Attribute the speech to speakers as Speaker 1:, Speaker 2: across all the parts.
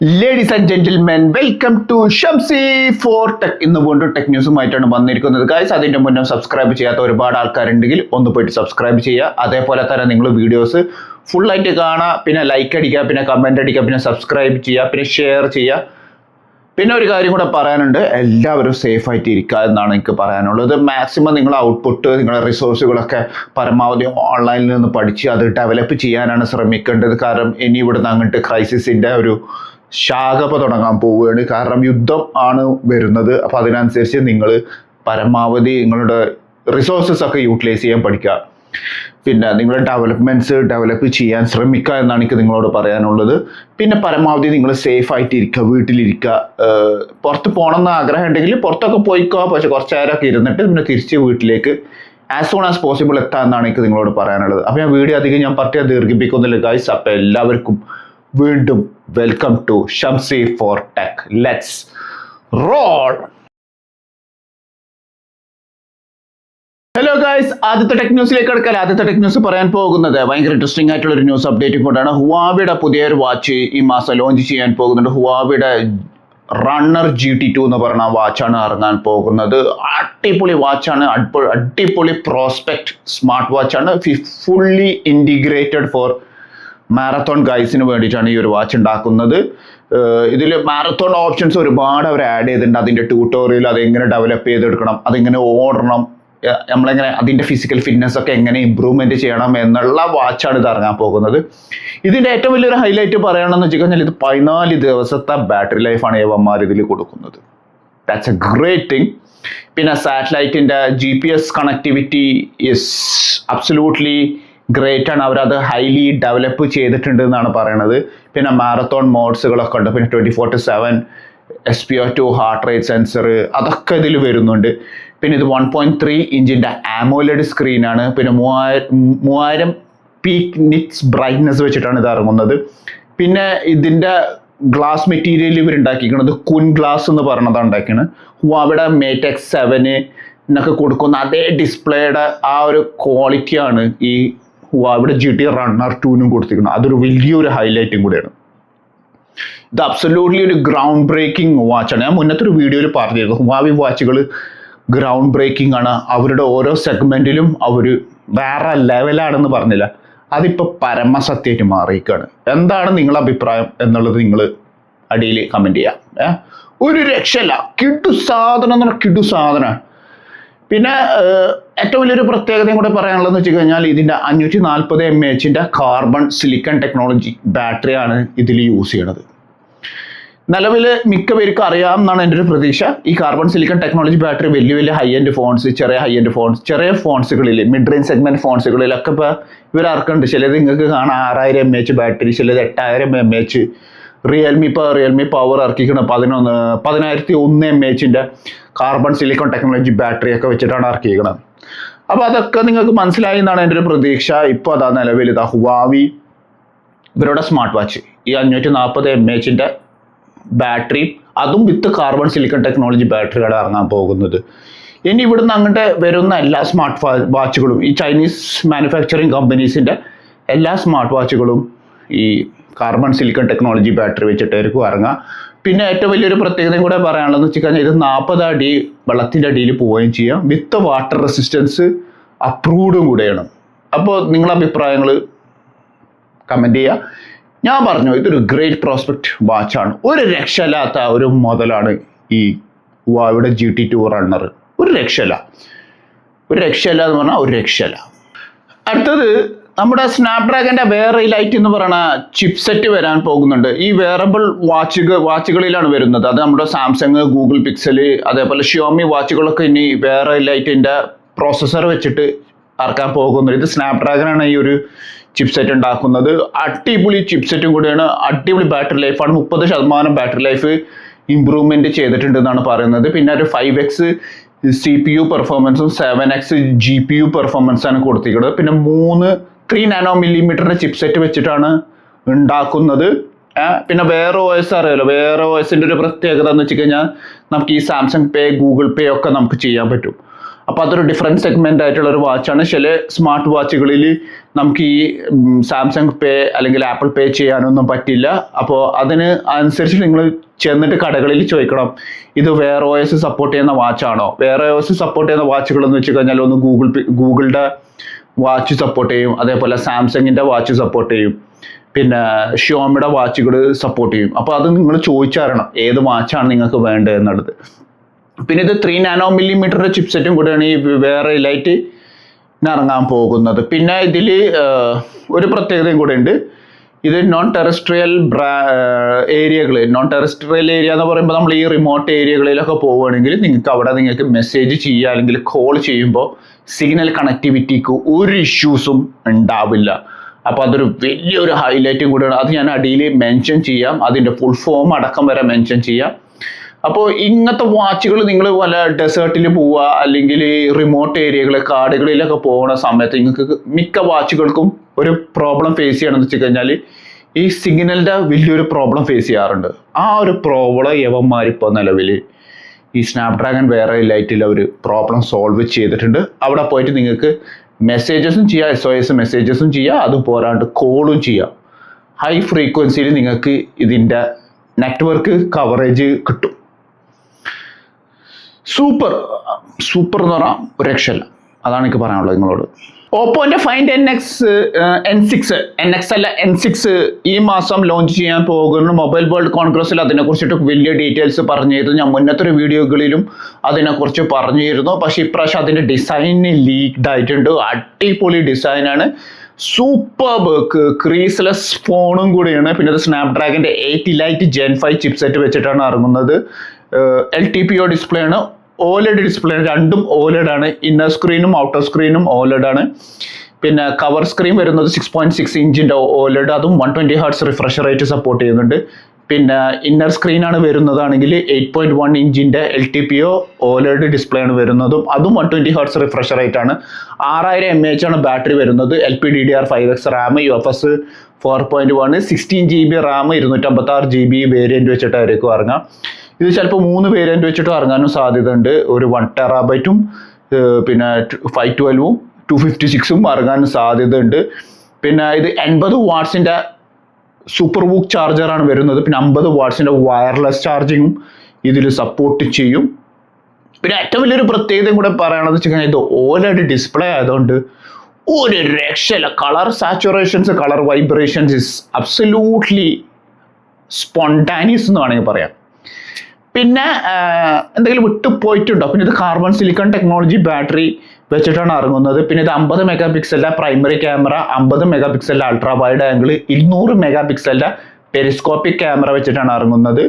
Speaker 1: Ladies and gentlemen, welcome to Shamsi for tech. ഇന്ന് വീണ്ടും tech ന്യൂസുമായിട്ടാണ് വന്നിരിക്കുന്നത് ഗൈസ്. അതിന്റെ മുന്നേ സബ്സ്ക്രൈബ് ചെയ്യാത്ത ഒരുപാട് ആൾക്കാരുണ്ടെങ്കിൽ ഒന്ന് പോയിട്ട് സബ്സ്ക്രൈബ് ചെയ്യുക. അതേപോലെ തന്നെ നിങ്ങൾ വീഡിയോസ് ഫുള്ളായിട്ട് കാണുക, പിന്നെ ലൈക്ക് അടിക്കുക, പിന്നെ കമന്റ് അടിക്കുക, പിന്നെ സബ്സ്ക്രൈബ് ചെയ്യുക, പിന്നെ ഷെയർ ചെയ്യുക. പിന്നെ ഒരു കാര്യം കൂടെ പറയാനുണ്ട്, എല്ലാവരും സേഫ് ആയിട്ട് ഇരിക്കുക എന്നാണ് എനിക്ക് പറയാനുള്ളത്. മാക്സിമം നിങ്ങൾ ഔട്ട്പുട്ട്, നിങ്ങളുടെ റിസോഴ്സുകളൊക്കെ പരമാവധി ഓൺലൈനിൽ നിന്ന് പഠിച്ച് അത് ഡെവലപ്പ് ചെയ്യാനാണ് ശ്രമിക്കേണ്ടത്. കാരണം ഇനി ഇവിടുന്ന് അങ്ങോട്ട് ക്രൈസിസിന്റെ ഒരു ശാഖപ തുടങ്ങാൻ പോവുകയാണ്. കാരണം യുദ്ധം ആണ് വരുന്നത്. അപ്പം അതിനനുസരിച്ച് നിങ്ങൾ പരമാവധി നിങ്ങളുടെ റിസോഴ്സസ് ഒക്കെ യൂട്ടിലൈസ് ചെയ്യാൻ പഠിക്കുക. പിന്നെ നിങ്ങളുടെ ഡെവലപ്പ് ചെയ്യാൻ ശ്രമിക്കുക എന്നാണ് എനിക്ക് നിങ്ങളോട് പറയാനുള്ളത്. പിന്നെ പരമാവധി നിങ്ങൾ സേഫ് ആയിട്ട് ഇരിക്കുക, വീട്ടിലിരിക്കുക. പുറത്ത് പോകണമെന്ന് ആഗ്രഹം ഉണ്ടെങ്കിൽ പുറത്തൊക്കെ പോയിക്കോ, പക്ഷെ കുറച്ച് നേരമൊക്കെ ഇരുന്നിട്ട് പിന്നെ തിരിച്ച് വീട്ടിലേക്ക് ആസ് സൂൺ ആസ് പോസിബിൾ എത്താൻ എന്നാണ് എനിക്ക് നിങ്ങളോട് പറയാനുള്ളത്. അപ്പോൾ ഞാൻ വീഡിയോ അധികം ഞാൻ പറഞ്ഞ് ദീർഘിപ്പിക്കുന്നില്ല ഗൈസ്. അപ്പോൾ എല്ലാവർക്കും വീണ്ടും welcome to Shamsi for tech. Let's roll. Hello guys, ആദ്യത്തെ ടെക് ന്യൂസിലേക്ക് കിടക്കാൻ. ആദ്യത്തെ ടെക് ന്യൂസ് പറയാൻ പോകുന്നത് ഭയങ്കര ഇൻട്രസ്റ്റിംഗ് ആയിട്ടുള്ള ഒരു ന്യൂസ് അപ്ഡേറ്റും കൊണ്ടാണ്. ഹുവാവിയുടെ പുതിയൊരു വാച്ച് ഈ മാസം ലോഞ്ച് ചെയ്യാൻ പോകുന്നുണ്ട്. ഹുവാവിയുടെ റണ്ണർ GT2 എന്ന് പറഞ്ഞ വാച്ചാണ് ഇറങ്ങാൻ പോകുന്നത്. അടിപൊളി വാച്ചാണ്, അടിപൊളി പ്രോസ്പെക്ട് സ്മാർട്ട് വാച്ചാണ്. ഫുള്ളി ഇൻറ്റിഗ്രേറ്റഡ് ഫോർ മാരത്തോൺ ഗൈസിന് വേണ്ടിയിട്ടാണ് ഈ ഒരു വാച്ച് ഉണ്ടാക്കുന്നത്. ഇതിൽ മാരത്തോൺ ഓപ്ഷൻസ് ഒരുപാട് അവർ ആഡ് ചെയ്തിട്ടുണ്ട്. അതിൻ്റെ ട്യൂട്ടോറിയൽ, അതെങ്ങനെ ഡെവലപ്പ് ചെയ്തെടുക്കണം, അതെങ്ങനെ ഓടണം, നമ്മളെങ്ങനെ അതിൻ്റെ ഫിസിക്കൽ ഫിറ്റ്നസ് ഒക്കെ എങ്ങനെ ഇമ്പ്രൂവ്മെൻറ്റ് ചെയ്യണം എന്നുള്ള വാച്ചാണ് ഇത് ഇറങ്ങാൻ പോകുന്നത്. ഇതിൻ്റെ ഏറ്റവും വലിയൊരു ഹൈലൈറ്റ് പറയുകയാണെന്ന് വെച്ച് കഴിഞ്ഞാൽ ഇത് 14 ദിവസത്തെ ബാറ്ററി ലൈഫാണ് ഏവന്മാർ ഇതിൽ കൊടുക്കുന്നത്. That's A great thing. പിന്നെ സാറ്റലൈറ്റിൻ്റെ GPS connectivity is absolutely great ആണ്. അവരത് ഹൈലി ഡെവലപ്പ് ചെയ്തിട്ടുണ്ട് എന്നാണ് പറയണത്. പിന്നെ മാരത്തോൺ മോഡ്സുകളൊക്കെ ഉണ്ട്. പിന്നെ 24/7 SpO2 ഹാർട്ട് റേറ്റ് സെൻസർ അതൊക്കെ ഇതിൽ വരുന്നുണ്ട്. പിന്നെ ഇത് 1.3 ഇഞ്ചിൻ്റെ AMOLED സ്ക്രീനാണ്. പിന്നെ 3000 പീക്ക് നിറ്റ്സ് ബ്രൈറ്റ്നസ് വെച്ചിട്ടാണ് ഇത് ഇറങ്ങുന്നത്. പിന്നെ ഇതിൻ്റെ ഗ്ലാസ് മെറ്റീരിയൽ ഇവരുണ്ടാക്കിയിരിക്കുന്നത് കുൻ ഗ്ലാസ് എന്ന് പറഞ്ഞതാണ് ഉണ്ടാക്കിയത്. അവിടെ Mate X7 എന്നൊക്കെ കൊടുക്കുന്ന അതേ ഡിസ്പ്ലേയുടെ ആ ഒരു ക്വാളിറ്റിയാണ് ഈ ഹുവാവിയുടെ GT Runner 2 കൊടുത്തിരിക്കുന്നത്. അതൊരു വലിയൊരു ഹൈലൈറ്റും കൂടിയാണ്. ഇത് അബ്സല്യൂട്ട്ലി ഒരു ഗ്രൗണ്ട് ബ്രേക്കിംഗ് വാച്ചാണ്. ഞാൻ മുന്നത്തെ ഒരു വീഡിയോയിൽ പറഞ്ഞിരുന്നു, ഹുവാവി വാച്ചുകൾ ഗ്രൗണ്ട് ബ്രേക്കിംഗ് ആണ്. അവരുടെ ഓരോ സെഗ്മെന്റിലും അവർ വേറെ ലെവലാണെന്ന് പറഞ്ഞില്ല. അതിപ്പോൾ പരമസത്യമായിട്ട് മാറിയിരിക്കുകയാണ്. എന്താണ് നിങ്ങളുടെ അഭിപ്രായം എന്നുള്ളത് നിങ്ങൾ അടിയിൽ കമൻറ്റ് ചെയ്യാം. ഒരു രക്ഷയില്ല, കിടു സാധനം എന്ന് പറഞ്ഞാൽ കിടു സാധനമാണ്. പിന്നെ ഏറ്റവും വലിയൊരു പ്രത്യേകതയും കൂടെ പറയാനുള്ളതെന്ന് വെച്ച് കഴിഞ്ഞാൽ ഇതിൻ്റെ 540 mAh കാർബൺ സിലിക്കൺ ടെക്നോളജി ബാറ്ററിയാണ് ഇതിൽ യൂസ് ചെയ്യണത്. നിലവിൽ മിക്ക പേർക്ക് അറിയാം എന്നാണ് എൻ്റെ ഒരു പ്രതീക്ഷ. ഈ കാർബൺ സിലിക്കൺ ടെക്നോളജി ബാറ്ററി വലിയ ഹൈ എൻഡ് ഫോൺസ്, ചെറിയ ഫോൺസുകളിൽ, മിഡ് റേഞ്ച് സെഗ്മെന്റ് ഫോൺസുകളിലൊക്കെ ഇപ്പോൾ ഇവർ ഇറക്കുന്നുണ്ട്. ചിലത് നിങ്ങൾക്ക് കാണാം 6000 mAh ബാറ്ററി, ചിലത് 8000 mAh. റിയൽമി പവർ ഇറക്കിക്കണം 1001 mAh carbon silicon technology battery ഒക്കെ വെച്ചിട്ടാണ് ഇറക്കിയിരിക്കുന്നത്. അപ്പോൾ അതൊക്കെ നിങ്ങൾക്ക് മനസ്സിലായി എന്നാണ് എൻ്റെ ഒരു പ്രതീക്ഷ. ഇപ്പോൾ അതാ നിലവിൽ ഇതാ ഹുവാവി ഇവരുടെ സ്മാർട്ട് വാച്ച് ഈ 540 mAh ബാറ്ററി, അതും വിത്ത് കാർബൺ സിലിക്കൺ ടെക്നോളജി ബാറ്ററിയാണ് ഇറങ്ങാൻ പോകുന്നത്. ഇനി ഇവിടുന്ന് അങ്ങോട്ട് വരുന്ന എല്ലാ സ്മാർട്ട് വാച്ചുകളും, ഈ ചൈനീസ് മാനുഫാക്ചറിങ് കമ്പനീസിൻ്റെ എല്ലാ സ്മാർട്ട് വാച്ചുകളും ഈ കാർബൺ സിലിക്കൺ ടെക്നോളജി ബാറ്ററി വെച്ചിട്ടായിരിക്കും ഇറങ്ങുക. പിന്നെ ഏറ്റവും വലിയൊരു പ്രത്യേകതയും കൂടെ പറയാനുള്ളതെന്ന് വെച്ച് കഴിഞ്ഞാൽ ഇത് 40 അടി വെള്ളത്തിൻ്റെ അടിയിൽ പോവുകയും ചെയ്യാം. വിത്ത് വാട്ടർ റെസിസ്റ്റൻസ് അപ്രൂവ്ഡും കൂടെയാണ്. അപ്പോൾ നിങ്ങളുടെ അഭിപ്രായങ്ങൾ കമൻറ്റ് ചെയ്യുക. ഞാൻ പറഞ്ഞു, ഇതൊരു ഗ്രേറ്റ് പ്രോസ്പെക്ട് വാച്ചാണ്. ഒരു രക്ഷയില്ലാത്ത ഒരു മുതലാണ് ഈ ഹുവാവിയുടെ GT2 റണ്ണർ. ഒരു രക്ഷയില്ല എന്ന് പറഞ്ഞാൽ ഒരു രക്ഷയില്ല. അടുത്തത് നമ്മുടെ സ്നാപ്ഡ്രാഗന്റെ വേറെ ലൈറ്റ് എന്ന് പറയുന്ന ചിപ്സെറ്റ് വരാൻ പോകുന്നുണ്ട്. ഈ വേറബിൾ വാച്ചുകളിലാണ് വരുന്നത്. അത് നമ്മുടെ സാംസങ്, ഗൂഗിൾ പിക്സൽ, അതേപോലെ ഷിയോമി വാച്ചുകളൊക്കെ ഇനി വേറെ ലൈറ്റിന്റെ പ്രോസസ്സർ വെച്ചിട്ട് ഇറക്കാൻ പോകുന്നുണ്ട്. ഇത് സ്നാപ്ഡ്രാഗനാണ് ഈ ഒരു ചിപ്സെറ്റ് ഉണ്ടാക്കുന്നത്. അടിപൊളി ചിപ്സെറ്റും കൂടിയാണ്. അടിപൊളി ബാറ്ററി ലൈഫാണ്. 30% ബാറ്ററി ലൈഫ് ഇമ്പ്രൂവ്മെന്റ് ചെയ്തിട്ടുണ്ട് എന്നാണ് പറയുന്നത്. പിന്നെ ഒരു 5x CPU പെർഫോമൻസും 7x GPU പെർഫോമൻസാണ് കൊടുത്തിരിക്കുന്നത്. പിന്നെ 3 nm ചിപ്സെറ്റ് വെച്ചിട്ടാണ് ഉണ്ടാക്കുന്നത്. പിന്നെ വേറെ OS അറിയാലോ, വേറെ OSന്റെ ഒരു പ്രത്യേകത എന്ന് വെച്ച് കഴിഞ്ഞാൽ നമുക്ക് ഈ സാംസങ് പേ, ഗൂഗിൾ പേ ഒക്കെ നമുക്ക് ചെയ്യാൻ പറ്റും. അപ്പോൾ അതൊരു ഡിഫറെൻറ്റ് സെഗ്മെൻ്റ് ആയിട്ടുള്ള ഒരു വാച്ചാണ്. ചില സ്മാർട്ട് വാച്ചുകളിൽ നമുക്ക് ഈ സാംസങ് പേ അല്ലെങ്കിൽ ആപ്പിൾ പേ ചെയ്യാനൊന്നും പറ്റില്ല. അപ്പോൾ അതിന് അനുസരിച്ച് നിങ്ങൾ ചെന്നിട്ട് കടകളിൽ ചോദിക്കണം, ഇത് വേറെ OS സപ്പോർട്ട് ചെയ്യുന്ന വാച്ചാണോ. വേറെ OS സപ്പോർട്ട് ചെയ്യുന്ന വാച്ചുകൾ എന്ന് വെച്ച് കഴിഞ്ഞാൽ ഒന്ന് ഗൂഗിളുടെ വാച്ച് സപ്പോർട്ട് ചെയ്യും, അതേപോലെ സാംസങ്ങിൻ്റെ വാച്ച് സപ്പോർട്ട് ചെയ്യും, പിന്നെ ഷിയോമിയുടെ വാച്ചുകൾ സപ്പോർട്ട് ചെയ്യും. അപ്പോൾ അത് നിങ്ങൾ ചോദിച്ചറിയണം ഏത് വാച്ചാണ് നിങ്ങൾക്ക് വേണ്ടത് എന്നുള്ളത്. പിന്നെ ഇത് 3 nm ചിപ്സെറ്റും കൂടെയാണ് ഈ വേറെ ലൈറ്റ് ഇറങ്ങാൻ പോകുന്നത്. പിന്നെ ഇതിൽ ഒരു പ്രത്യേകതയും കൂടെ ഉണ്ട്. ഇത് നോൺ ടെറസ്ട്രിയൽ ഏരിയ എന്ന് പറയുമ്പോൾ നമ്മൾ ഈ റിമോട്ട് ഏരിയകളിലൊക്കെ പോവുകയാണെങ്കിൽ നിങ്ങൾക്ക് മെസ്സേജ് ചെയ്യുക അല്ലെങ്കിൽ കോൾ ചെയ്യുമ്പോൾ സിഗ്നൽ കണക്ടിവിറ്റിക്ക് ഒരു ഇഷ്യൂസും ഉണ്ടാവില്ല. അപ്പോൾ അതൊരു വലിയൊരു ഹൈലൈറ്റും കൂടെയാണ്. അത് ഞാൻ അടിയിൽ മെൻഷൻ ചെയ്യാം, അതിൻ്റെ ഫുൾ ഫോം അടക്കം വരെ മെൻഷൻ ചെയ്യാം. അപ്പോൾ ഇങ്ങനത്തെ വാച്ചുകൾ നിങ്ങൾ വല്ല ഡെസേർട്ടിൽ പോവുക അല്ലെങ്കിൽ റിമോട്ട് ഏരിയകൾ കാടുകളിലൊക്കെ പോകുന്ന സമയത്ത് നിങ്ങൾക്ക് മിക്ക വാച്ചുകൾക്കും ഒരു പ്രോബ്ലം ഫേസ് ചെയ്യണമെന്ന് വെച്ച് കഴിഞ്ഞാൽ ഈ സിഗ്നലിൻ്റെ വലിയൊരു പ്രോബ്ലം ഫേസ് ചെയ്യാറുണ്ട്. ആ ഒരു പ്രോബ്ലം യവന്മാരിപ്പോൾ നിലവിൽ ഈ സ്നാപ്ഡ്രാഗൺ വേറെ ലൈറ്റിൽ ഒരു പ്രോബ്ലം സോൾവ് ചെയ്തിട്ടുണ്ട്. അവിടെ പോയിട്ട് നിങ്ങൾക്ക് മെസ്സേജസും ചെയ്യാം, SOS മെസ്സേജസും ചെയ്യാം, അത് പോരാണ്ട് കോളും ചെയ്യാം. ഹൈ ഫ്രീക്വൻസിയിൽ നിങ്ങൾക്ക് ഇതിൻ്റെ നെറ്റ്വർക്ക് കവറേജ് കിട്ടും. സൂപ്പർ എന്ന് പറഞ്ഞാൽ ഒരു രക്ഷയില്ല. അതാണ് എനിക്ക് പറയാനുള്ളത് നിങ്ങളോട്. ഓപ്പോൻ്റെ ഫൈൻഡ് N6 ഈ മാസം ലോഞ്ച് ചെയ്യാൻ പോകുന്ന മൊബൈൽ വേൾഡ് കോൺഗ്രസിൽ അതിനെക്കുറിച്ചിട്ട് വലിയ ഡീറ്റെയിൽസ് പറഞ്ഞിരുന്നു. ഞാൻ മുന്നത്തെ ഒരു വീഡിയോകളിലും അതിനെക്കുറിച്ച് പറഞ്ഞിരുന്നു. പക്ഷേ ഇപ്രാവശ്യം അതിൻ്റെ ഡിസൈൻ ലീക്ഡ് ആയിട്ടുണ്ട്. അടിപൊളി ഡിസൈനാണ്, സൂപ്പർബ് ക്രീസ്ലെസ് ഫോണും കൂടിയാണ്. പിന്നെ അത് സ്നാപ്ഡ്രാഗൻ്റെ 8 Lite Gen 5 ചിപ്സെറ്റ് വെച്ചിട്ടാണ് ഇറങ്ങുന്നത്. LTPO ഡിസ്പ്ലേ ആണ്, OLED ഡിസ്പ്ലേ ആണ്, രണ്ടും OLED ആണ്. ഇന്നർ സ്ക്രീനും ഔട്ടർ സ്ക്രീനും OLED ആണ്. പിന്നെ കവർ സ്ക്രീൻ വരുന്നത് 6.6 ഇഞ്ചിൻ്റെ OLED, അതും 120 Hz റിഫ്രഷ് റേറ്റ് സപ്പോർട്ട് ചെയ്യുന്നുണ്ട്. പിന്നെ ഇന്നർ സ്ക്രീനാണ് വരുന്നതാണെങ്കിൽ 8.1 ഇഞ്ചിൻ്റെ LTPO OLED ഡിസ്പ്ലേ ആണ് വരുന്നതും, അതും 120 Hz റിഫ്രഷ് റേറ്റ് ആണ്. 6000 mAh ആണ് ബാറ്ററി വരുന്നത്. LPDDR5X RAM, UFS 4.1, 16 GB RAM, 256 GB variant വെച്ചിട്ടായിരിക്കും ഇറങ്ങാം. ഇത് ചിലപ്പോൾ 3 വേരിയൻറ്റ് വെച്ചിട്ട് ഇറങ്ങാനും സാധ്യത ഉണ്ട്. ഒരു 1 TB പിന്നെ 512 256 ഇറങ്ങാനും സാധ്യത ഉണ്ട്. പിന്നെ ഇത് 80 വാട്ട്സിൻ്റെ സൂപ്പർ വൂക്ക് ചാർജറാണ് വരുന്നത്. പിന്നെ 50 വാട്ട്സിൻ്റെ വയർലെസ് ചാർജിങ്ങും ഇതിൽ സപ്പോർട്ട് ചെയ്യും. പിന്നെ ഏറ്റവും വലിയൊരു പ്രത്യേകതയും കൂടെ പറയണമെന്ന് വെച്ച് കഴിഞ്ഞാൽ ഇത് OLED ഡിസ്പ്ലേ ആയതുകൊണ്ട് ഒരു രക്ഷയില്ല. Colour saturations, colour vibrations is absolutely spontaneous എന്ന് വേണമെങ്കിൽ പറയാം. പിന്നെ എന്തെങ്കിലും വിട്ടുപോയിട്ടുണ്ടോ? പിന്നെ ഇത് കാർബൺ സിലിക്കൺ ടെക്നോളജി ബാറ്ററി വെച്ചിട്ടാണ് ഇറങ്ങുന്നത്. പിന്നെ ഇത് 50 MP primary camera, 50 MP ultra wide angle, 200 MP periscopic camera വെച്ചിട്ടാണ് ഇറങ്ങുന്നത്.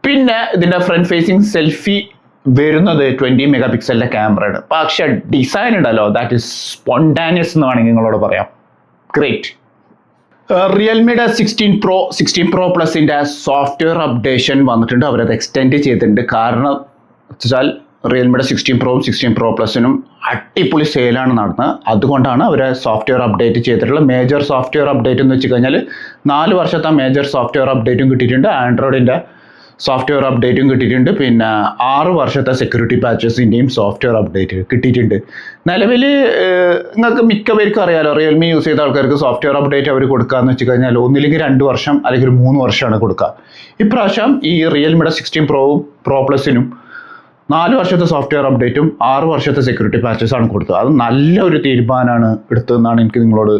Speaker 1: പിന്നെ ഇതിൻ്റെ ഫ്രണ്ട് ഫേസിങ് സെൽഫി വരുന്നത് 20 MP ക്യാമറയാണ്. പക്ഷെ ഡിസൈൻ ഉണ്ടല്ലോ, ദാറ്റ് ഈസ് സ്പോണ്ടാനിയസ് എന്ന് വേണമെങ്കിൽ നിങ്ങളോട് പറയാം. ഗ്രേറ്റ്. റിയൽമിയുടെ 16 Pro പ്ലസിൻ്റെ സോഫ്റ്റ്വെയർ അപ്ഡേഷൻ വന്നിട്ടുണ്ട്. അവരത് എക്സ്റ്റെൻഡ് ചെയ്തിട്ടുണ്ട്. കാരണം വെച്ചാൽ റിയൽമിയുടെ 16 Proയും 16 Pro പ്ലസിനും അടിപൊളി സെയിലാണ് നടന്നത്. അതുകൊണ്ടാണ് അവർ സോഫ്റ്റ്വെയർ അപ്ഡേറ്റ് ചെയ്തിട്ടുള്ളത്. മേജർ സോഫ്റ്റ്വെയർ അപ്ഡേറ്റ് എന്ന് വെച്ച് കഴിഞ്ഞാൽ 4 വർഷത്തെ മേജർ സോഫ്റ്റ്വെയർ അപ്ഡേറ്റും കിട്ടിയിട്ടുണ്ട്. ആൻഡ്രോയിഡിൻ്റെ സോഫ്റ്റ്വെയർ അപ്ഡേറ്റും കിട്ടിയിട്ടുണ്ട്. പിന്നെ 6 വർഷത്തെ സെക്യൂരിറ്റി പാച്ചസിൻ്റെയും സോഫ്റ്റ്വെയർ അപ്ഡേറ്റ് കിട്ടിയിട്ടുണ്ട്. നിലവിൽ നിങ്ങൾക്ക് മിക്കവർക്കും അറിയാലോ, റിയൽമി യൂസ് ചെയ്ത ആൾക്കാർക്ക് സോഫ്റ്റ്വെയർ അപ്ഡേറ്റ് അവർ കൊടുക്കുകയെന്ന് വെച്ച് കഴിഞ്ഞാൽ ഒന്നില്ലെങ്കിൽ 2 വർഷം അല്ലെങ്കിൽ 3 വർഷമാണ് കൊടുക്കുക. ഇപ്രാവശ്യം ഈ റിയൽമിയുടെ 16 Proയും Pro പ്ലസിനും 4 വർഷത്തെ സോഫ്റ്റ്വെയർ അപ്ഡേറ്റും 6 വർഷത്തെ സെക്യൂരിറ്റി പാച്ചസാണ് കൊടുത്തത്. അത് നല്ലൊരു തീരുമാനമാണ് എടുത്തതെന്നാണ് എനിക്ക് നിങ്ങളോട്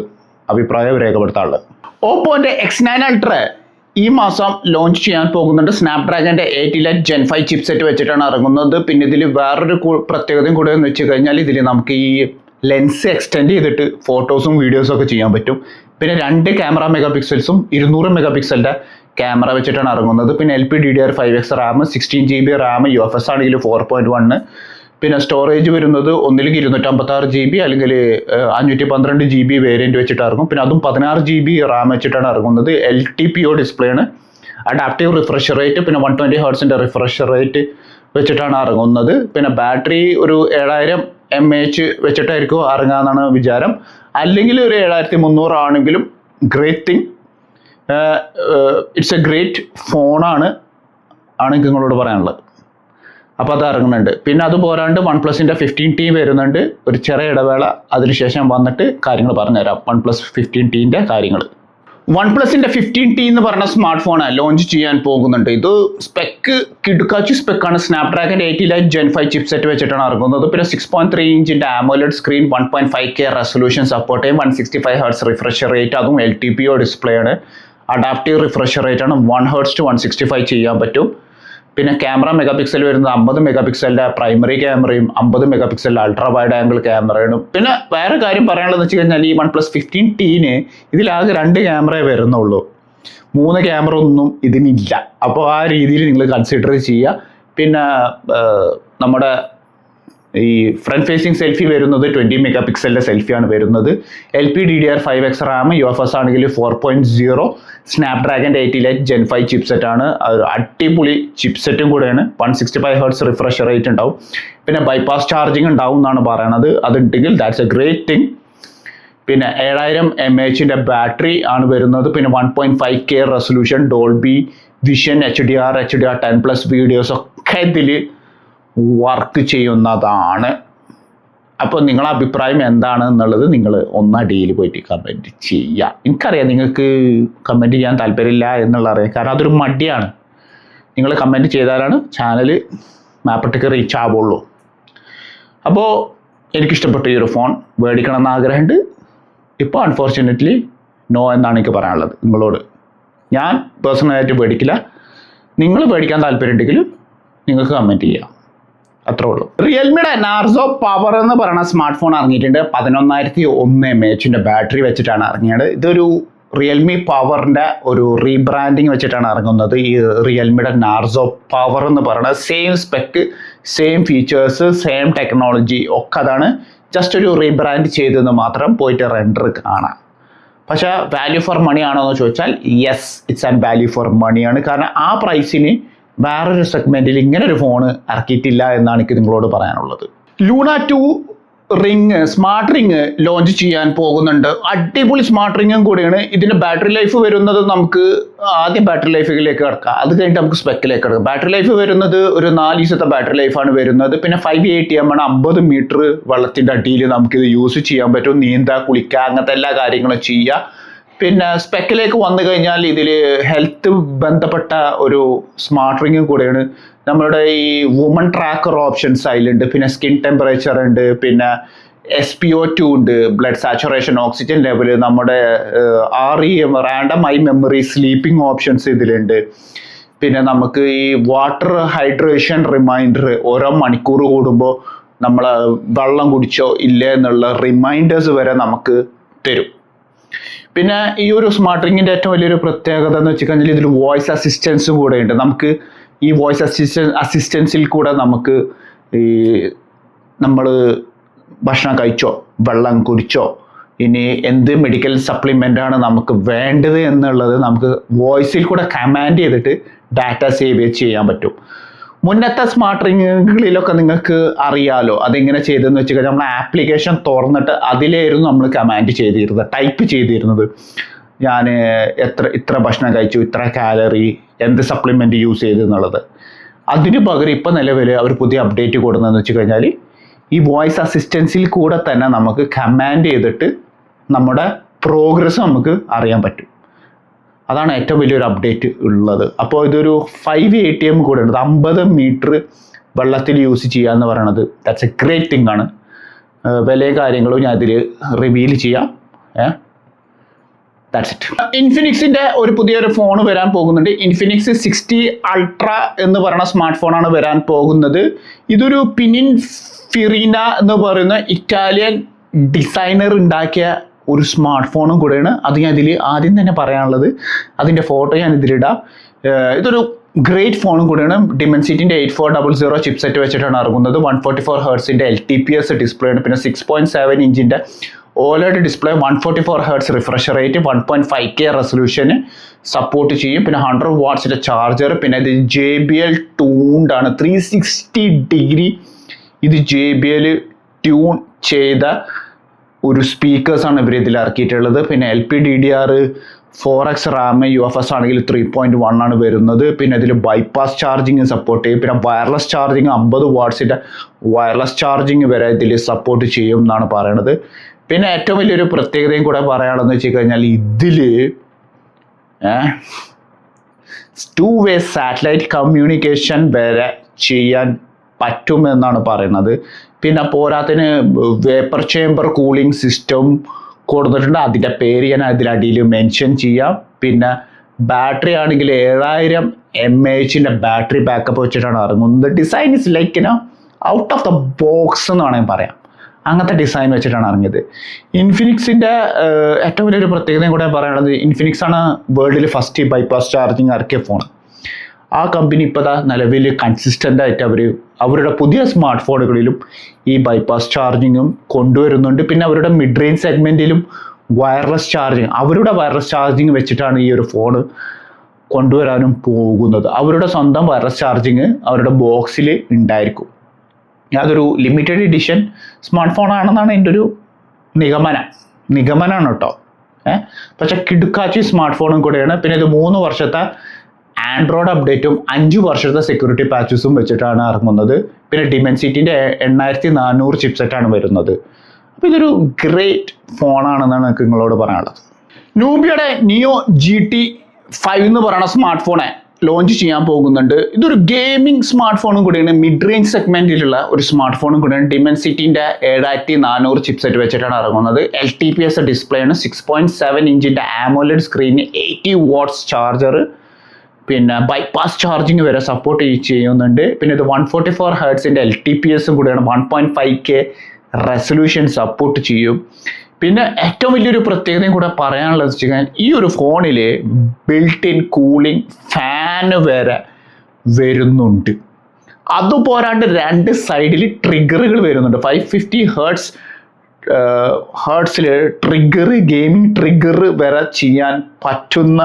Speaker 1: അഭിപ്രായം രേഖപ്പെടുത്താനുള്ളത്. ഓപ്പോൻ്റെ X9 Ultra ഈ മാസം ലോഞ്ച് ചെയ്യാൻ പോകുന്നുണ്ട്. സ്നാപ്ഡ്രാഗൻ്റെ 8 Lite Gen 5 ചിപ്സെറ്റ് വെച്ചിട്ടാണ് ഇറങ്ങുന്നത്. പിന്നെ ഇതിൽ വേറൊരു പ്രത്യേകതയും കൂടെ എന്ന് വെച്ച് കഴിഞ്ഞാൽ ഇതിൽ നമുക്ക് ഈ ലെൻസ് എക്സ്റ്റെൻഡ് ചെയ്തിട്ട് ഫോട്ടോസും വീഡിയോസും ഒക്കെ ചെയ്യാൻ പറ്റും. പിന്നെ 2 ക്യാമറ മെഗാപിക്സൽസും 200 MP ക്യാമറ വെച്ചിട്ടാണ് ഇറങ്ങുന്നത്. പിന്നെ LPDDR5X Ram, 16 GB Ram, UFS ആണെങ്കിൽ 4.1. പിന്നെ സ്റ്റോറേജ് വരുന്നത് ഒന്നില്ലെങ്കിൽ 256 GB അല്ലെങ്കിൽ 512 GB വേരിയൻറ്റ് വെച്ചിട്ട് ഇറങ്ങും. പിന്നെ അതും 16 GB റാം വെച്ചിട്ടാണ് ഇറങ്ങുന്നത്. LTPO ഡിസ്പ്ലേ ആണ്, അഡാപ്റ്റീവ് റിഫ്രഷ് റേറ്റ്, പിന്നെ 120 Hz റിഫ്രഷ് റേറ്റ് വെച്ചിട്ടാണ് ഇറങ്ങുന്നത്. പിന്നെ ബാറ്ററി ഒരു 7000 mAh വെച്ചിട്ടായിരിക്കും ഇറങ്ങാമെന്നാണ് വിചാരം. അല്ലെങ്കിൽ ഒരു 7300 ആണെങ്കിലും great thing. It's A great ഫോണാണ് എനിക്ക് നിങ്ങളോട് പറയാനുള്ളത്. അപ്പോൾ അത് ഇറങ്ങുന്നുണ്ട്. പിന്നെ അത് പോരാണ്ട് OnePlusന്റെ 15T വരുന്നുണ്ട്, ഒരു ചെറിയ ഇടവേള, അതിനുശേഷം വന്നിട്ട് കാര്യങ്ങൾ പറഞ്ഞുതരാം OnePlus 15Tന്റെ കാര്യങ്ങൾ. OnePlusന്റെ 15T എന്ന് പറഞ്ഞ സ്മാർട്ട് ഫോൺ ലോഞ്ച് ചെയ്യാൻ പോകുന്നുണ്ട്. ഇത് കിടുക്കാച്ചി സ്പെക്കാണ്. സ്നാപ്ഡ്രാഗൺ 8 Lite Gen 5 ചിപ്സെറ്റ് വെച്ചിട്ടാണ് ഇറങ്ങുന്നത്. പിന്നെ 6.3 ഇഞ്ചിന്റെ AMOLED screen, 1.5K resolution support ചെയ്യും, 165 Hz റിഫ്രഷ് റേറ്റ്, അതും LTPO ഡിസ്പ്ലേ ആണ്. അഡാപ്റ്റീവ് റിഫ്രഷ് റേറ്റ് ആണ്, 1 Hz to 165 ചെയ്യാൻ പറ്റും. പിന്നെ ക്യാമറ മെഗാപിക്സൽ വരുന്നത് 50 മെഗാപിക്സലിന്റെ പ്രൈമറി ക്യാമറയും 50 മെഗാപിക്സലിന്റെ അൾട്രാ വൈഡ് ആംഗിൾ ക്യാമറയാണ്. പിന്നെ വേറെ കാര്യം പറയാനുള്ളതെന്ന് വെച്ച് കഴിഞ്ഞാൽ ഈ OnePlus 15Tന് ഇതിലാകെ 2 ക്യാമറയെ വരുന്നുള്ളൂ, 3 ക്യാമറ ഒന്നും ഇതിനില്ല. അപ്പോൾ ആ രീതിയിൽ നിങ്ങൾ കൺസിഡർ ചെയ്യുക. പിന്നെ നമ്മുടെ ഈ ഫ്രണ്ട് ഫേസിങ് സെൽഫി വരുന്നത് 20 മെഗാപിക്സലിന്റെ സെൽഫിയാണ് വരുന്നത്. LPDDR5X റാം, UFS ആണെങ്കിൽ 4.0, സ്നാപ്ഡ്രാഗൺ 8 Lite Gen 5 ചിപ്സെറ്റ് ആണ്. അടിപൊളി ചിപ്സെറ്റും കൂടെയാണ്. 165 Hz റിഫ്രഷ് റേറ്റ് ഉണ്ടാവും. പിന്നെ ബൈപ്പാസ് ചാർജിങ് ഉണ്ടാവും എന്നാണ് പറയണത്. അതുണ്ടെങ്കിൽ ദാറ്റ്സ് എ ഗ്രേറ്റ് തിങ്. പിന്നെ 7000 mAh ബാറ്ററി ആണ് വരുന്നത്. പിന്നെ 1.5K resolution, Dolby vision, HDR10+ videos ഒക്കെ ഇതിൽ വർക്ക് ചെയ്യുന്നതാണ്. അപ്പോൾ നിങ്ങളുടെ അഭിപ്രായം എന്താണ് എന്നുള്ളത് നിങ്ങൾ ഒന്നടിയിൽ പോയിട്ട് കമൻറ്റ് ചെയ്യുക. എനിക്കറിയാം നിങ്ങൾക്ക് കമൻറ്റ് ചെയ്യാൻ താല്പര്യമില്ല എന്നുള്ള അറിയാം, കാരണം അതൊരു മടിയാണ്. നിങ്ങൾ കമൻറ്റ് ചെയ്താലാണ് ചാനൽ മാപ്പട്ടേക്ക് റീച്ച് ആവുള്ളൂ. അപ്പോൾ എനിക്കിഷ്ടപ്പെട്ട ഈ ഒരു ഫോൺ മേടിക്കണം എന്ന് ആഗ്രഹമുണ്ട്. ഇപ്പോൾ അൺഫോർച്ചുനേറ്റ്ലി നോ എന്നാണ് എനിക്ക് പറയാനുള്ളത് നിങ്ങളോട്. ഞാൻ പേഴ്സണലായിട്ട് മേടിക്കില്ല. നിങ്ങൾ മേടിക്കാൻ താല്പര്യമുണ്ടെങ്കിൽ നിങ്ങൾക്ക് കമൻറ്റ് ചെയ്യാം, അത്രേ ഉള്ളൂ. റിയൽമിയുടെ നാർസോ പവർ എന്ന് പറയുന്ന സ്മാർട്ട് ഫോൺ ഇറങ്ങിയിട്ടുണ്ട്. 11001 mAh ബാറ്ററി വെച്ചിട്ടാണ് ഇറങ്ങിയത്. ഇതൊരു റിയൽമി പവറിന്റെ ഒരു റീബ്രാൻഡിങ് വെച്ചിട്ടാണ് ഇറങ്ങുന്നത്. ഈ റിയൽമിയുടെ നാർസോ പവർ എന്ന് പറയുന്നത് same spec, same features, same technology ഒക്കെ അതാണ്. ജസ്റ്റ് ഒരു റീബ്രാൻഡ് ചെയ്തെന്ന് മാത്രം പോയിട്ട് റെൻഡർ കാണാം. പക്ഷേ വാല്യൂ ഫോർ മണി ആണോ എന്ന് ചോദിച്ചാൽ yes, it's and value for മണിയാണ്. കാരണം ആ പ്രൈസിന് വേറൊരു സെഗ്മെന്റിൽ ഇങ്ങനെ ഒരു ഫോൺ ഇറക്കിയിട്ടില്ല എന്നാണ് എനിക്ക് നിങ്ങളോട് പറയാനുള്ളത്. Luna 2 ring, smart ring launch ചെയ്യാൻ പോകുന്നുണ്ട്. അടിപൊളി സ്മാർട്ട് റിങ്ങും കൂടിയാണ്. ഇതിന്റെ ബാറ്ററി ലൈഫ് വരുന്നത്, നമുക്ക് ആദ്യം ബാറ്ററി ലൈഫിലേക്ക് കിടക്കാം, അത് കഴിഞ്ഞിട്ട് നമുക്ക് സ്പെക്കിലേക്ക് കിടക്കാം. ബാറ്ററി ലൈഫ് വരുന്നത് ഒരു 4 ദിവസത്തെ ബാറ്ററി ലൈഫാണ് വരുന്നത്. പിന്നെ 580 mAh 50 മീറ്റർ വെള്ളത്തിന്റെ അടിയിൽ നമുക്കിത് യൂസ് ചെയ്യാൻ പറ്റും. നീന്താ, കുളിക്കുക, അങ്ങനത്തെ എല്ലാ കാര്യങ്ങളും ചെയ്യുക. പിന്നെ സ്പെക്കിലേക്ക് വന്നു കഴിഞ്ഞാൽ ഇതിൽ ഹെൽത്ത് ബന്ധപ്പെട്ട ഒരു സ്മാർട്ട് റിങ്ങും കൂടെയാണ്. നമ്മളുടെ ഈ വുമൺ ട്രാക്കർ ഓപ്ഷൻസ് അതിലുണ്ട്. പിന്നെ സ്കിൻ ടെമ്പറേച്ചർ ഉണ്ട്. പിന്നെ SpO2 ഉണ്ട്, ബ്ലഡ് സാച്ചുറേഷൻ, ഓക്സിജൻ ലെവൽ, നമ്മുടെ REM random I memory, sleeping options ഇതിലുണ്ട്. പിന്നെ നമുക്ക് ഈ വാട്ടർ ഹൈഡ്രേഷൻ റിമൈൻഡർ, ഓരോ മണിക്കൂർ കൂടുമ്പോൾ നമ്മൾ വെള്ളം കുടിച്ചോ ഇല്ലേ എന്നുള്ള റിമൈൻഡേഴ്സ് വരെ നമുക്ക് തരും. പിന്നെ ഈ ഒരു സ്മാർട്ട് റിങ്ങിൻ്റെ ഏറ്റവും വലിയൊരു പ്രത്യേകത എന്ന് വെച്ച് കഴിഞ്ഞാൽ ഇതിൽ വോയിസ് അസിസ്റ്റൻസും കൂടെ ഉണ്ട്. നമുക്ക് ഈ വോയിസ് അസിസ്റ്റൻസിൽ കൂടെ നമുക്ക് ഈ നമ്മൾ ഭക്ഷണം കഴിച്ചോ, വെള്ളം കുടിച്ചോ, ഇനി എന്ത് മെഡിക്കൽ സപ്ലിമെൻ്റ് ആണ് നമുക്ക് വേണ്ടത് എന്നുള്ളത് നമുക്ക് വോയിസിൽ കൂടെ കമാൻഡ് ചെയ്തിട്ട് ഡാറ്റ സേവ് ചെയ്യാൻ പറ്റും. മുന്നത്തെ സ്മാർട്ട് റിങ്ങുകളിലൊക്കെ നിങ്ങൾക്ക് അറിയാലോ അതെങ്ങനെ ചെയ്തതെന്ന് വെച്ച് കഴിഞ്ഞാൽ നമ്മൾ ആപ്ലിക്കേഷൻ തുറന്നിട്ട് അതിലായിരുന്നു നമ്മൾ കമാൻഡ് ചെയ്തിരുന്നത്, ടൈപ്പ് ചെയ്തിരുന്നത്. ഞാൻ ഇത്ര ഭക്ഷണം കഴിച്ചു, ഇത്ര കാലറി, എന്ത് സപ്ലിമെൻ്റ് യൂസ് ചെയ്തു എന്നുള്ളത്. അതിന് പകരം ഇപ്പം നിലവിൽ അവർ പുതിയ അപ്ഡേറ്റ് കൊടുക്കുന്നതെന്ന് വെച്ച് കഴിഞ്ഞാൽ ഈ വോയിസ് അസിസ്റ്റൻസിൽ കൂടെ തന്നെ നമുക്ക് കമാൻഡ് ചെയ്തിട്ട് നമ്മുടെ പ്രോഗ്രസ് നമുക്ക് അറിയാൻ പറ്റും. അതാണ് ഏറ്റവും വലിയൊരു അപ്ഡേറ്റ് ഉള്ളത്. അപ്പോൾ ഇതൊരു 580 കൂടെ ഉണ്ട്. 50 മീറ്റർ വെള്ളത്തിൽ യൂസ് ചെയ്യുക എന്ന് പറയുന്നത് ദാറ്റ്സ് എ ഗ്രേറ്റ് തിങ് ആണ്. വിലയും കാര്യങ്ങളും ഞാൻ ഇതിൽ റിവീൽ ചെയ്യാം. That's it. ഇൻഫിനിക്സിൻ്റെ ഒരു പുതിയൊരു ഫോൺ വരാൻ പോകുന്നുണ്ട്. ഇൻഫിനിക്സ് 60 അൾട്ര എന്ന് പറയുന്ന സ്മാർട്ട് ഫോണാണ് വരാൻ പോകുന്നത്. ഇതൊരു പിനിൻഫിറീന എന്ന് പറയുന്ന ഇറ്റാലിയൻ ഡിസൈനർ ഉണ്ടാക്കിയ ഒരു സ്മാർട്ട് ഫോണും കൂടെയാണ്. അത് ഞാൻ ഇതിൽ ആദ്യം തന്നെ പറയാനുള്ളത്, അതിൻ്റെ ഫോട്ടോ ഞാൻ ഇതിലിടാം. ഇതൊരു ഗ്രേറ്റ് ഫോണും കൂടെയാണ്. ഡിമെൻസിറ്റിൻ്റെ 8400 ചിപ്സെറ്റ് വെച്ചിട്ടാണ് ഇറങ്ങുന്നത്. 144 Hz LTPS ഡിസ്പ്ലേ ആണ്. പിന്നെ 6.7 ഇഞ്ചിൻ്റെ OLED display, 144 Hz refresh rate, 1.5K റെസൊല്യൂഷന് സപ്പോർട്ട് ചെയ്യും. പിന്നെ 100 വാട്ട്സിൻ്റെ ചാർജർ. പിന്നെ ഇത് JBL ട്യൂൺഡ് ആണ്, 360 ഡിഗ്രി ഇത് JBL ട്യൂൺ ചെയ്ത ഒരു സ്പീക്കേഴ്സാണ് ഇവർ ഇതിൽ ഇറക്കിയിട്ടുള്ളത്. പിന്നെ LPDDR 4x റാം UFS ആണെങ്കിൽ 3.1 ആണ് വരുന്നത്. പിന്നെ ഇതിൽ ബൈപ്പാസ് ചാർജിങ് സപ്പോർട്ട് ചെയ്യും. പിന്നെ വയർലെസ് ചാർജിങ് 50 വാട്ട്സിൻ്റെ വയർലെസ് ചാർജിങ് വരെ ഇതിൽ സപ്പോർട്ട് ചെയ്യും എന്നാണ് പറയണത്. പിന്നെ ഏറ്റവും വലിയൊരു പ്രത്യേകതയും കൂടെ പറയുകയാണെന്ന് വെച്ച് കഴിഞ്ഞാൽ ഇതിൽ 2-way സാറ്റലൈറ്റ് കമ്മ്യൂണിക്കേഷൻ വരെ ചെയ്യാൻ പറ്റുമെന്നാണ് പറയുന്നത്. പിന്നെ പോരാത്തിന് വേപ്പർ ചേംബർ കൂളിംഗ് സിസ്റ്റം കൊടുത്തിട്ടുണ്ട്. അതിൻ്റെ പേര് ഞാൻ അതിലടിയിൽ മെൻഷൻ ചെയ്യാം. പിന്നെ ബാറ്ററി ആണെങ്കിൽ 7000 mAh ബാറ്ററി ബാക്കപ്പ് വെച്ചിട്ടാണ് ഇറങ്ങുന്നത്. Design is like out of the box എന്ന് വേണമെങ്കിൽ പറയാം. അങ്ങനത്തെ ഡിസൈൻ വെച്ചിട്ടാണ് ഇറങ്ങിയത്. ഇൻഫിനിക്സിൻ്റെ ഏറ്റവും വലിയൊരു പ്രത്യേകതയും കൂടെ പറയുന്നത്, ഇൻഫിനിക്സ് ആണ് വേൾഡിൽ ഫസ്റ്റ് ബൈപ്പാസ് ചാർജിങ് ഇറക്കിയ ഫോൺ. ആ കമ്പനി ഇപ്പോൾ നിലവിൽ കൺസിസ്റ്റൻ്റ് ആയിട്ട് അവരുടെ പുതിയ സ്മാർട്ട് ഫോണുകളിലും ഈ ബൈപ്പാസ് ചാർജിങ്ങും കൊണ്ടുവരുന്നുണ്ട്. പിന്നെ അവരുടെ മിഡ് റേഞ്ച് സെഗ്മെൻറ്റിലും അവരുടെ വയർലെസ് ചാർജിങ് വെച്ചിട്ടാണ് ഈ ഒരു ഫോണ് കൊണ്ടുവരാനും പോകുന്നത്. അവരുടെ സ്വന്തം വയർലെസ് ചാർജിങ് അവരുടെ ബോക്സിൽ ഉണ്ടായിരിക്കും. അതൊരു ലിമിറ്റഡ് എഡിഷൻ സ്മാർട്ട് ഫോൺ ആണെന്നാണ് എൻ്റെ ഒരു നിഗമനമാണ് കേട്ടോ. പക്ഷെ കിടുക്കാച്ചി സ്മാർട്ട് ഫോണും കൂടെയാണ്. പിന്നെ ഇത് 3 വർഷത്തെ ആൻഡ്രോയിഡ് അപ്ഡേറ്റും 5 വർഷത്തെ സെക്യൂരിറ്റി പാച്ചസും വെച്ചിട്ടാണ് ഇറങ്ങുന്നത്. പിന്നെ ഡിമെൻസിറ്റിൻ്റെ 8400 ചിപ്സെറ്റാണ് വരുന്നത്. അപ്പോൾ ഇതൊരു ഗ്രേറ്റ് ഫോണാണെന്നാണ് എനിക്ക് നിങ്ങളോട് പറയാനുള്ളത്. നൂബിയുടെ നിയോ GT5 എന്ന് പറയുന്ന സ്മാർട്ട് ഫോണെ ലോഞ്ച് ചെയ്യാൻ പോകുന്നുണ്ട്. ഇതൊരു ഗെയിമിംഗ് സ്മാർട്ട് ഫോണും കൂടിയാണ്. മിഡ് റേഞ്ച് സെഗ്മെൻറ്റിലുള്ള ഒരു സ്മാർട്ട് ഫോണും കൂടിയാണ്. ഡിമെൻസിറ്റിൻ്റെ 7400 ചിപ്സെറ്റ് വെച്ചിട്ടാണ് ഇറങ്ങുന്നത്. LTPS ഡിസ്പ്ലേ ആണ്. 6.7 ഇഞ്ചിൻ്റെ AMOLED സ്ക്രീന്, 80 വാട്ട്സ് ചാർജർ, പിന്നെ ബൈപ്പാസ് ചാർജിങ് വരെ സപ്പോർട്ട് ചെയ്യുന്നുണ്ട്. പിന്നെ ഇത് 144 ഹെർട്സിൻ്റെ LTPS കൂടിയാണ്. 1.5K റെസൊല്യൂഷൻ സപ്പോർട്ട് ചെയ്യും. പിന്നെ ഏറ്റവും വലിയൊരു പ്രത്യേകതയും കൂടെ പറയാനുള്ളത് വെച്ച് കഴിഞ്ഞാൽ ഈ ഒരു ഫോണിൽ ബിൽറ്റ് ഇൻ കൂളിംഗ് ഫാന് വരെ വരുന്നുണ്ട്. അതുപോരാണ്ട് 2 സൈഡിൽ ട്രിഗറുകൾ വരുന്നുണ്ട്. 550 ഹേർട്സിൽ ഗെയിമിംഗ് ട്രിഗർ വരെ ചെയ്യാൻ പറ്റുന്ന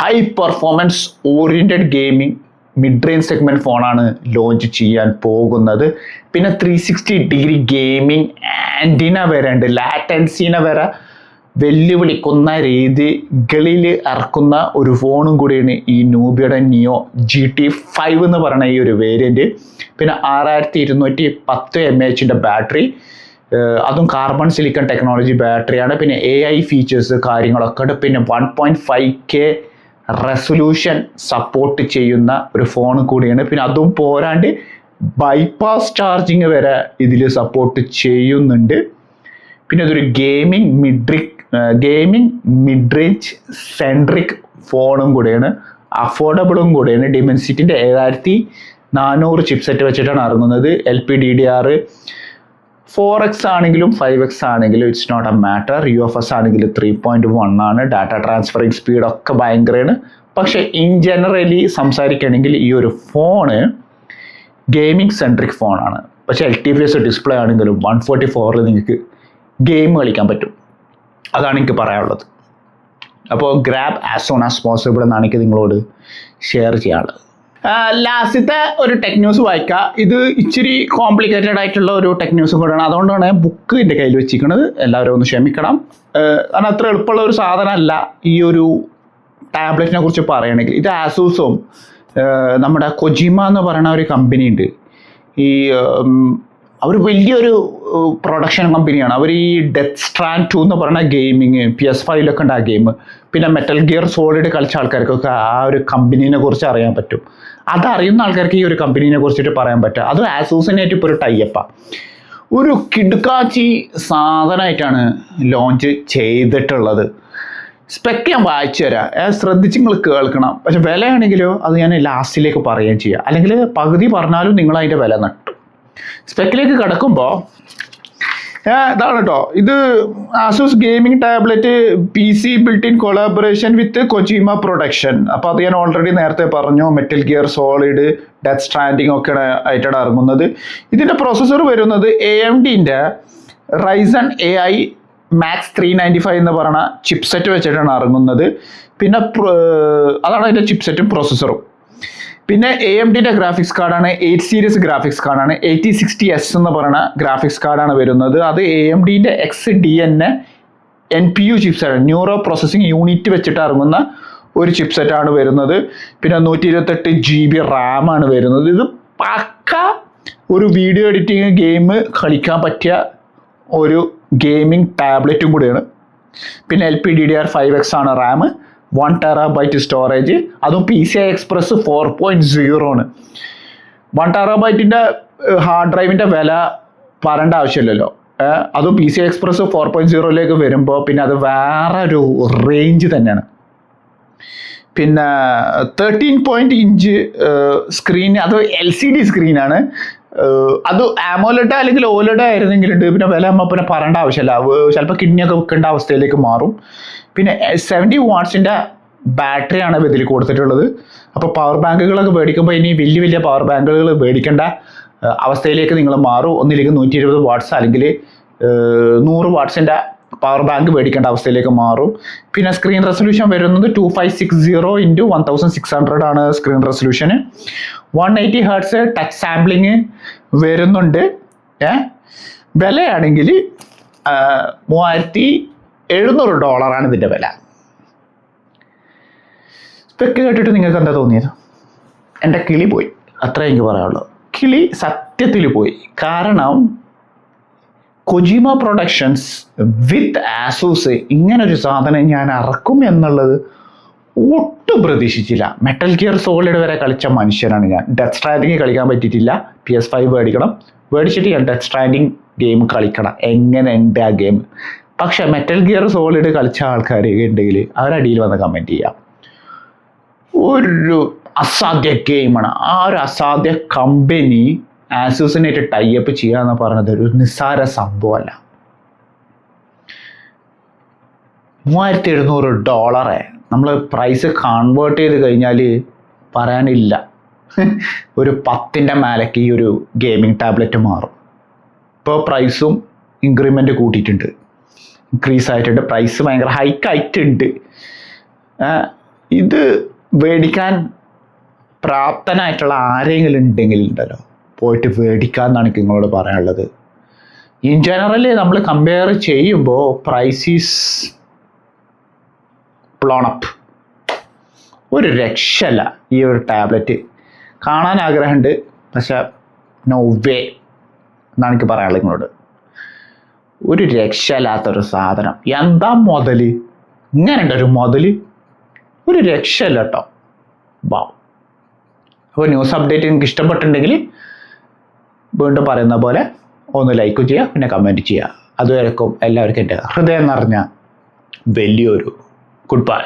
Speaker 1: high performance oriented gaming mid range segment ഫോണാണ് ലോഞ്ച് ചെയ്യാൻ പോകുന്നത്. പിന്നെ 360 ഗെയിമിംഗ് ആൻറ്റിന വരെ ഉണ്ട്. ലാറ്റൻസിനെ വരെ വെല്ലുവിളിക്കുന്ന രീതികളിൽ ഇറക്കുന്ന ഒരു ഫോണും കൂടിയാണ് ഈ നൂബിയുടെ നിയോ GT5 എന്ന് പറയുന്ന ഈ ഒരു വേരിയൻറ്റ്. പിന്നെ 6210 mAh ബാറ്ററി, അതും കാർബൺ സിലിക്കൺ ടെക്നോളജി ബാറ്ററിയാണ്. പിന്നെ AI ഫീച്ചേഴ്സ് കാര്യങ്ങളൊക്കെ ഉണ്ട്. പിന്നെ 1.5K റെസൊല്യൂഷൻ സപ്പോർട്ട് ചെയ്യുന്ന ഒരു ഫോൺ കൂടിയാണ്. പിന്നെ അതും പോരാണ്ട് ബൈപ്പാസ് ചാർജിങ് വരെ ഇതിൽ സപ്പോർട്ട് ചെയ്യുന്നുണ്ട്. പിന്നെ ഇതൊരു ഗെയിമിംഗ് മിഡ് റേഞ്ച് സെൻട്രിക് ഫോണും കൂടെയാണ്. അഫോർഡബിളും കൂടെയാണ്. ഡിമെൻസിറ്റിൻ്റെ 7400 ചിപ്സെറ്റ് വെച്ചിട്ടാണ് ഇറങ്ങുന്നത്. LPDDR 4x ആണെങ്കിലും 5x ആണെങ്കിലും it's not a matter. UFS ആണെങ്കിൽ 3.1 ആണ്. ഡാറ്റ ട്രാൻസ്ഫറിങ് സ്പീഡൊക്കെ ഭയങ്കരമാണ്. പക്ഷേ ഇൻ ജനറലി സംസാരിക്കുകയാണെങ്കിൽ ഈ ഒരു ഫോണ് ഗെയിമിംഗ് സെൻട്രിക് ഫോണാണ്. പക്ഷേ LTPS ഡിസ്പ്ലേ ആണെങ്കിലും 144 നിങ്ങൾക്ക് ഗെയിം കളിക്കാൻ പറ്റും. അതാണ് എനിക്ക് പറയാനുള്ളത്. അപ്പോൾ grab as soon as possible എന്നാണ് എനിക്ക് നിങ്ങളോട് ഷെയർ ചെയ്യാനുള്ളത്. ലാസ്റ്റത്തെ ഒരു ടെക് ന്യൂസ് വായിക്കുക. ഇത് ഇച്ചിരി കോംപ്ലിക്കേറ്റഡ് ആയിട്ടുള്ള ഒരു ടെക് ന്യൂസും കൂടെയാണ്. അതുകൊണ്ടാണ് ബുക്ക് എൻ്റെ കയ്യിൽ വെച്ചിരിക്കുന്നത്. എല്ലാവരും ഒന്ന് ക്ഷമിക്കണം. കാരണം അത്ര എളുപ്പമുള്ള ഒരു സാധനമല്ല ഈ ഒരു ടാബ്ലറ്റിനെ കുറിച്ച് പറയുകയാണെങ്കിൽ. ഇത് ആസൂസും നമ്മുടെ കൊജിമ എന്ന് പറയുന്ന ഒരു കമ്പനി ഉണ്ട്. ഈ അവർ വലിയൊരു പ്രൊഡക്ഷൻ കമ്പനിയാണ്. അവർ ഈ ഡെത്ത് സ്ട്രാൻഡ് 2 എന്ന് പറയുന്ന ഗെയിമിങ് PS5 ഉണ്ട് ആ ഗെയിം. പിന്നെ മെറ്റൽ ഗിയർ സോളിഡ് കളിച്ച ആൾക്കാർക്കൊക്കെ ആ ഒരു കമ്പനീനെ കുറിച്ച് അറിയാൻ പറ്റും. അതറിയുന്ന ആൾക്കാർക്ക് ഈ ഒരു കമ്പനീനെ കുറിച്ചിട്ട് പറയാൻ പറ്റുക. അത് ആസൂസിനായിട്ട് ഇപ്പോൾ ഒരു ടൈപ്പാണ്. ഒരു കിടുക്കാച്ചി സാധനമായിട്ടാണ് ലോഞ്ച് ചെയ്തിട്ടുള്ളത്. സ്പെക്ക് ഞാൻ വായിച്ചു തരാം, ശ്രദ്ധിച്ച് നിങ്ങൾ കേൾക്കണം. പക്ഷെ വിലയാണെങ്കിലോ അത് ഞാൻ ലാസ്റ്റിലേക്ക് പറയുകയും ചെയ്യാം. അല്ലെങ്കിൽ പകുതി പറഞ്ഞാലും നിങ്ങൾ അതിൻ്റെ വില നട്ടു. സ്പെക്കിലേക്ക് കിടക്കുമ്പോൾ ഇതാണ് കേട്ടോ. ഇത് Asus gaming tablet PC built in collaboration with Kojima production. അപ്പോൾ അത് ഞാൻ ഓൾറെഡി നേരത്തെ പറഞ്ഞു. Metal gear solid, death stranding ഒക്കെ ആയിട്ടാണ് ഇറങ്ങുന്നത്. ഇതിൻ്റെ പ്രൊസസ്സർ വരുന്നത് AMDൻ്റെ Ryzen AI Max 395 എന്ന് പറയുന്ന ചിപ്സെറ്റ് വെച്ചിട്ടാണ് ഇറങ്ങുന്നത്. പിന്നെ അതാണ് അതിൻ്റെ ചിപ്സെറ്റും പ്രൊസസ്സറും. പിന്നെ AMDൻ്റെ ഗ്രാഫിക്സ് കാർഡാണ് 8 സീരീസ് ഗ്രാഫിക്സ് കാർഡാണ്. 8060S എന്ന് പറയുന്ന ഗ്രാഫിക്സ് കാർഡാണ് വരുന്നത്. അത് AMDൻ്റെ XDNA NPU chipset, neuro processing unit വെച്ചിട്ട് ഇറങ്ങുന്ന ഒരു ചിപ്സെറ്റാണ് വരുന്നത്. പിന്നെ 128 GB റാമാണ് വരുന്നത്. ഇത് പക്ക ഒരു വീഡിയോ എഡിറ്റിങ് ഗെയിം കളിക്കാൻ പറ്റിയ ഒരു ഗെയിമിംഗ് ടാബ്ലറ്റും കൂടിയാണ്. പിന്നെ LPDDR5X ആണ് റാം, 1 TB സ്റ്റോറേജ്, അതും PCI Express 4.0 ആണ്. 1 TB ഹാർഡ് ഡ്രൈവിൻ്റെ വില പറയേണ്ട ആവശ്യമില്ലല്ലോ. അതും PCI Express 4.0 വരുമ്പോൾ പിന്നെ അത് വേറെ ഒരു റേഞ്ച് തന്നെയാണ്. പിന്നെ 13.5 സ്ക്രീൻ, അത് LCD സ്ക്രീനാണ്. അത് AMOLED അല്ലെങ്കിൽ OLED ആയിരുന്നെങ്കിലുണ്ട്. പിന്നെ വില ആകുമ്പോൾ പിന്നെ പറയേണ്ട ആവശ്യമില്ല, ചിലപ്പോൾ കിഡ്നിയൊക്കെ വെക്കേണ്ട അവസ്ഥയിലേക്ക് മാറും. പിന്നെ 70 വാട്ട്സിൻ്റെ ബാറ്ററിയാണ് ഇതിൽ കൊടുത്തിട്ടുള്ളത്. അപ്പോൾ പവർ ബാങ്കുകളൊക്കെ മേടിക്കുമ്പോൾ ഇനി വലിയ വലിയ പവർ ബാങ്കുകൾ മേടിക്കേണ്ട അവസ്ഥയിലേക്ക് നിങ്ങൾ മാറും. ഒന്നിലേക്ക് 120 വാട്ട്സ് അല്ലെങ്കിൽ 100 വാട്ട്സിൻ്റെ പവർ ബാങ്ക് മേടിക്കേണ്ട അവസ്ഥയിലേക്ക് മാറും. പിന്നെ സ്ക്രീൻ റെസൊല്യൂഷൻ വരുന്നത് 2560x1600 ആണ് screen resolution. 180 Hz touch sampling വരുന്നുണ്ട്. വിലയാണെങ്കിൽ $3700 ഇതിൻ്റെ വില. സ്പെക്ക് കേട്ടിട്ട് നിങ്ങൾക്ക് എന്താ തോന്നിയത്? എൻ്റെ കിളി പോയി, അത്രേ എനിക്ക് പറയാനുള്ളൂ. കിളി സത്യത്തിൽ പോയി. കാരണം കൊജിമ പ്രൊഡക്ഷൻസ് വിത്ത് ആസൂസ് ഇങ്ങനൊരു സാധനം ഞാൻ ഇറക്കും എന്നുള്ളത് ഒട്ടും പ്രതീക്ഷിച്ചില്ല. മെറ്റൽ ഗിയർ സോളിഡ് വരെ കളിച്ച മനുഷ്യനാണ് ഞാൻ. ഡെത്ത് സ്ട്രാൻഡിങ് കളിക്കാൻ പറ്റിയിട്ടില്ല. PS5 മേടിക്കണം, മേടിച്ചിട്ട് ഞാൻ ഡെത്ത് സ്ട്രാൻഡിങ് ഗെയിം കളിക്കണം. എങ്ങനെ ഉണ്ട് ആ ഗെയിം? പക്ഷെ മെറ്റൽ ഗിയർ സോളിഡ് കളിച്ച ആൾക്കാർ ഉണ്ടെങ്കിൽ അവരടിയിൽ വന്ന് കമൻറ്റ് ചെയ്യാം. ഒരു അസാധ്യ ഗെയിമാണ്. ആ ഒരു അസാധ്യ കമ്പനി ആസൂസിനായിട്ട് ടൈപ്പ് ചെയ്യുക എന്ന് പറയുന്നത് ഒരു നിസ്സാര സംഭവമല്ല. $3700 നമ്മൾ പ്രൈസ് കൺവേർട്ട് ചെയ്ത് കഴിഞ്ഞാൽ പറയാനില്ല. ഒരു 10ൻ്റെ മേലേക്ക് ഈ ഒരു ഗെയിമിംഗ് ടാബ്ലറ്റ് മാറും. ഇപ്പോൾ പ്രൈസും ഇൻക്രിമെൻ്റ് കൂട്ടിയിട്ടുണ്ട്, ഇൻക്രീസ് ആയിട്ടുണ്ട്. പ്രൈസ് ഭയങ്കര ഹൈക്കായിട്ടുണ്ട്. ഇത് മേടിക്കാൻ പ്രാപ്തനായിട്ടുള്ള ആരെങ്കിലും ഉണ്ടെങ്കിൽ ഉണ്ടല്ലോ, പോയിട്ട് മേടിക്കാമെന്നാണ് എനിക്ക് നിങ്ങളോട് പറയാനുള്ളത്. ഇൻ ജനറലി നമ്മൾ കമ്പയർ ചെയ്യുമ്പോൾ പ്രൈസ് ഈസ് ബ്ലോൺ അപ്പ്. ഒരു രക്ഷയല്ല ഈ ഒരു ടാബ്ലറ്റ്. കാണാൻ ആഗ്രഹമുണ്ട്, പക്ഷെ നോ വേ എന്നാണ് എനിക്ക് പറയാനുള്ളത് നിങ്ങളോട്. ഒരു രക്ഷയില്ലാത്തൊരു സാധനം. എന്താ മുതൽ? ഇങ്ങനെ ഉണ്ടൊരു മുതൽ? ഒരു രക്ഷയല്ല കേട്ടോ. വാ. അപ്പോൾ ന്യൂസ് അപ്ഡേറ്റ് നിങ്ങൾക്ക് ഇഷ്ടപ്പെട്ടിട്ടുണ്ടെങ്കിൽ വീണ്ടും പറയുന്ന പോലെ ഒന്ന് ലൈക്ക് ചെയ്യുക, പിന്നെ കമൻറ്റ് ചെയ്യുക. അതുവരെക്കും എല്ലാവർക്കും എൻ്റെ ഹൃദയം നിറഞ്ഞ വലിയൊരു ഗുഡ് ബൈ.